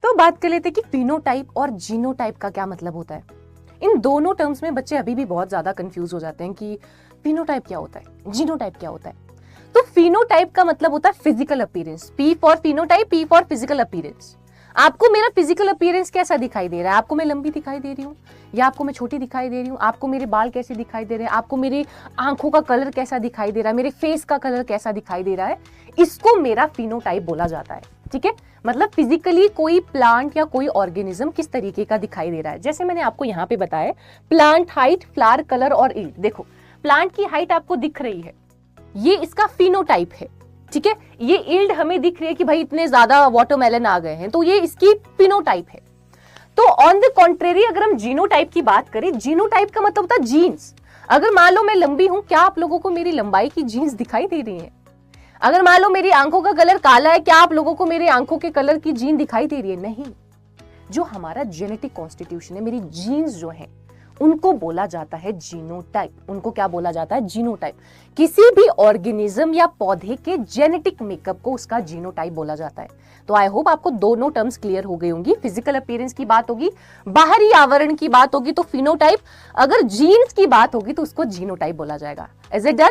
तो बात कर लेते हैं कि फिनोटाइप और जीनोटाइप का क्या मतलब होता है। इन दोनों टर्म्स में बच्चे अभी भी बहुत ज्यादा कंफ्यूज हो जाते हैं कि फिनोटाइप क्या होता है, जीनोटाइप क्या होता है। तो फिनोटाइप का मतलब होता है physical appearance, P for phenotype, P for physical appearance. आपको मेरा फिजिकल अपीयरेंस कैसा दिखाई दे रहा है, आपको मैं लंबी दिखाई दे रही हूँ या आपको मैं छोटी दिखाई दे रही हूँ, आपको मेरे बाल कैसे दिखाई दे रहे हैं, आपको मेरी आंखों का कलर कैसा दिखाई दे रहा है, मेरे फेस का कलर कैसा दिखाई दे रहा है, इसको मेरा फिनोटाइप बोला जाता है। ठीक है, मतलब फिजिकली कोई प्लांट या कोई ऑर्गेनिज्म किस तरीके का दिखाई दे रहा है। जैसे मैंने आपको यहाँ पे बताया, प्लांट हाइट, फ्लावर कलर और ईल्ड। देखो प्लांट की हाइट आपको दिख रही है, ये इसका फिनोटाइप है। ठीक है, ये ईल्ड हमें दिख रही है कि भाई इतने ज्यादा वाटरमेलन आ गए हैं, तो ये इसकी फिनोटाइप है। तो ऑन द कॉन्ट्रेरी अगर हम जीनोटाइप की बात करें, जीनोटाइप का मतलब होता है जीन्स। अगर मान लो मैं लंबी हूं, क्या आप लोगों को मेरी लंबाई की जीन्स दिखाई दे रही है? अगर मान लो मेरी आंखों का कलर काला है, क्या आप लोगों को मेरी आंखों के कलर की जीन दिखाई दे रही है? नहीं। जो हमारा जेनेटिक कॉन्स्टिट्यूशन है, मेरी जीन्स जो है, उनको बोला जाता है जीनोटाइप। उनको क्या बोला जाता है? जीनोटाइप। किसी भी ऑर्गेनिज्म या पौधे के जेनेटिक मेकअप को उसका जीनोटाइप बोला जाता है। तो आई होप आपको दोनों टर्म्स क्लियर हो गई होंगी। फिजिकल अपीयरेंस की बात होगी, बाहरी आवरण की बात होगी तो फिनोटाइप, अगर जीन्स की बात होगी तो उसको जीनोटाइप बोला जाएगा। Is it done?